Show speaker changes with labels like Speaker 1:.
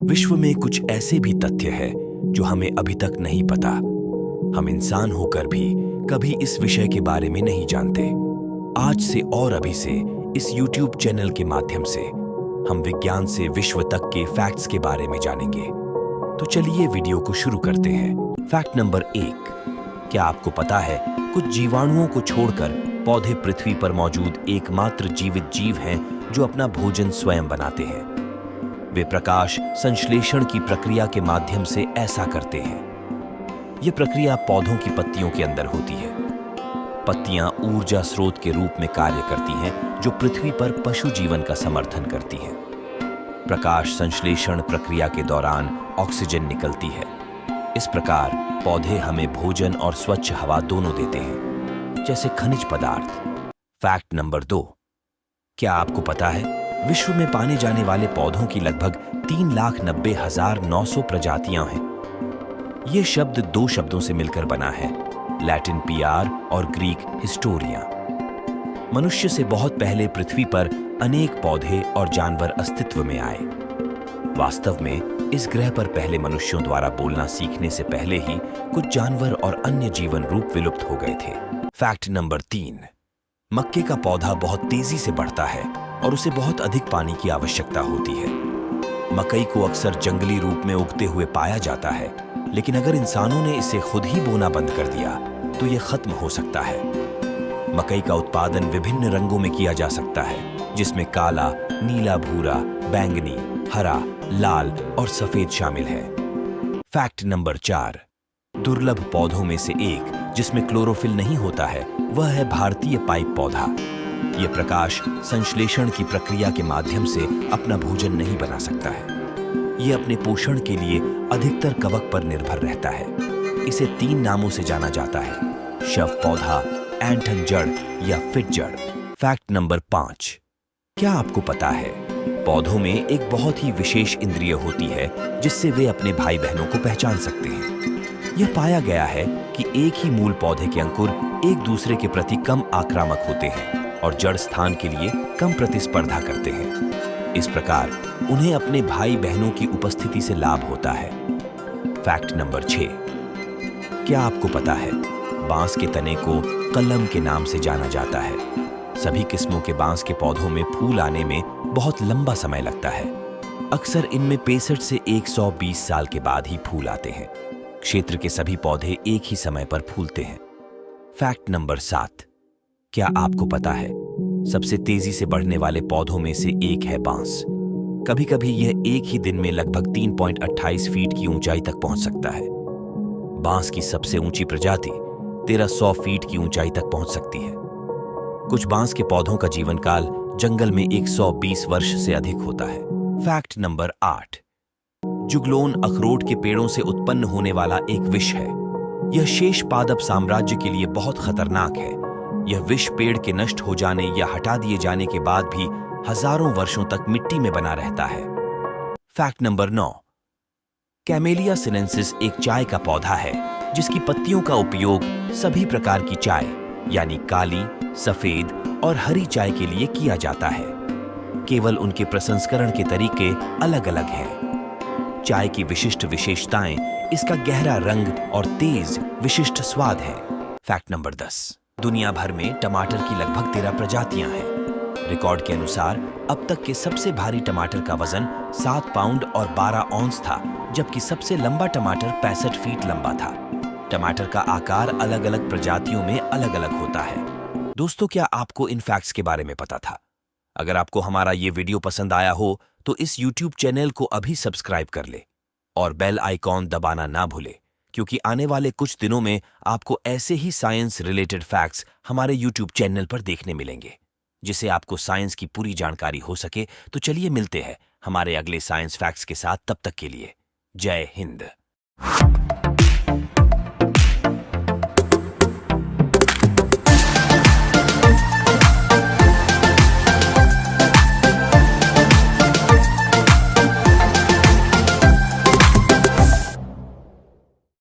Speaker 1: विश्व में कुछ ऐसे भी तथ्य है जो हमें अभी तक नहीं पता। हम इंसान होकर भी कभी इस विषय के बारे में नहीं जानते। आज से और अभी से इस YouTube चैनल के माध्यम से हम विज्ञान से विश्व तक के फैक्ट्स के बारे में जानेंगे। तो चलिए वीडियो को शुरू करते हैं। Fact number 1। क्या आपको पता है कुछ जीवाणुओं को छोड़कर पौधे पृथ्वी पर मौजूद एकमात्र जीवित जीव हैं जो अपना भोजन स्वयं बनाते हैं। वे प्रकाश संश्लेषण की प्रक्रिया के माध्यम से ऐसा करते हैं। यह प्रक्रिया पौधों की पत्तियों के अंदर होती है। पत्तियां ऊर्जा स्रोत के रूप में कार्य करती हैं जो पृथ्वी पर पशु जीवन का समर्थन करती हैं। प्रकाश संश्लेषण प्रक्रिया के दौरान ऑक्सीजन निकलती है। इस प्रकार पौधे हमें भोजन और स्वच्छ हवा दोनों देते हैं, जैसे खनिज पदार्थ। Fact number 2। क्या आपको पता है विश्व में पाने जाने वाले पौधों की लगभग 3,90,900 प्रजातियां हैं। यह शब्द दो शब्दों से मिलकर बना है, लैटिन पियार और ग्रीक हिस्टोरिया। मनुष्य से बहुत पहले पृथ्वी पर अनेक पौधे और जानवर अस्तित्व में आए। वास्तव में इस ग्रह पर पहले मनुष्यों द्वारा बोलना सीखने से पहले ही कुछ जानवर और अन्य जीवन रूप विलुप्त हो गए थे। Fact number 3। मक्के का पौधा बहुत तेजी से बढ़ता है और उसे बहुत अधिक पानी की आवश्यकता होती है। मकई को अक्सर जंगली रूप में उगते हुए पाया जाता है, लेकिन अगर इंसानों ने इसे खुद ही बोना बंद कर दिया तो यह खत्म हो सकता है। मकई का उत्पादन विभिन्न रंगों में किया जा सकता है, जिसमें काला, नीला, भूरा, बैंगनी, हरा, लाल और सफेद शामिल है। Fact number 4। दुर्लभ पौधों में से एक जिसमें क्लोरोफिल नहीं होता है वह है भारतीय पाइप पौधा। यह प्रकाश संश्लेषण की प्रक्रिया के माध्यम से अपना भोजन नहीं बना सकता है। यह अपने पोषण के लिए अधिकतर कवक पर निर्भर रहता है। इसे 3 नामों से जाना जाता है: शव पौधा, ऐंठन जड़ या फिट जड़। Fact number 5। क्या आपको पता है पौधों में एक बहुत ही विशेष इंद्रिय होती है जिससे वे अपने भाई बहनों को पहचान सकते हैं। यह पाया गया है कि एक ही मूल पौधे के अंकुर एक दूसरे के प्रति कम आक्रामक होते हैं और जड़ स्थान के लिए कम प्रतिस्पर्धा करते हैं। इस प्रकार उन्हें अपने भाई बहनों की उपस्थिति से लाभ होता है। Fact number 6। क्या आपको पता है बांस के तने को कलम के नाम से जाना जाता है। सभी किस्मों के बांस के पौधों में फूल आने में बहुत लंबा समय लगता है। अक्सर इनमें 65 से 120 साल के बाद ही फूल आते हैं। क्षेत्र के सभी पौधे एक ही समय पर फूलते हैं। Fact number 7। क्या आपको पता है सबसे तेजी से बढ़ने वाले पौधों में से एक है बांस। कभी कभी यह एक ही दिन में लगभग 3.28 फीट की ऊंचाई तक पहुंच सकता है। बांस की सबसे ऊंची प्रजाति 1300 फीट की ऊंचाई तक पहुंच सकती है। कुछ बांस के पौधों का जीवन काल जंगल में 120 वर्ष से अधिक होता है। Fact number 8। जुगलोन अखरोट के पेड़ों से उत्पन्न होने वाला एक विष है। यह शेष पादप साम्राज्य के लिए बहुत खतरनाक है। यह विष पेड़ के नष्ट हो जाने या हटा दिए जाने के बाद भी हजारों वर्षों तक मिट्टी में बना रहता है। Fact number 9। कैमेलिया सिनेंसिस एक चाय का पौधा है जिसकी पत्तियों का उपयोग सभी प्रकार की चाय यानी काली, सफेद और हरी चाय के लिए किया जाता है। केवल उनके प्रसंस्करण के तरीके अलग अलग हैं। चाय की विशिष्ट विशेषताएं इसका गहरा रंग और तेज विशिष्ट स्वाद है। Fact number 10। दुनिया भर में टमाटर की लगभग 13 प्रजातियां हैं। रिकॉर्ड के अनुसार अब तक के सबसे भारी टमाटर का वजन 7 पाउंड और 12 औंस था, जबकि सबसे लंबा टमाटर 65 फीट लंबा था। टमाटर का आकार अलग अलग प्रजातियों में अलग अलग होता है। दोस्तों, क्या आपको इन फैक्ट्स के बारे में पता था? अगर आपको हमारा ये वीडियो पसंद आया हो तो इस YouTube चैनल को अभी सब्सक्राइब कर ले और बेल आइकॉन दबाना ना भूले, क्योंकि आने वाले कुछ दिनों में आपको ऐसे ही साइंस रिलेटेड फैक्ट्स हमारे YouTube चैनल पर देखने मिलेंगे, जिससे आपको साइंस की पूरी जानकारी हो सके। तो चलिए मिलते हैं हमारे अगले साइंस फैक्ट्स के साथ। तब तक के लिए जय हिंद।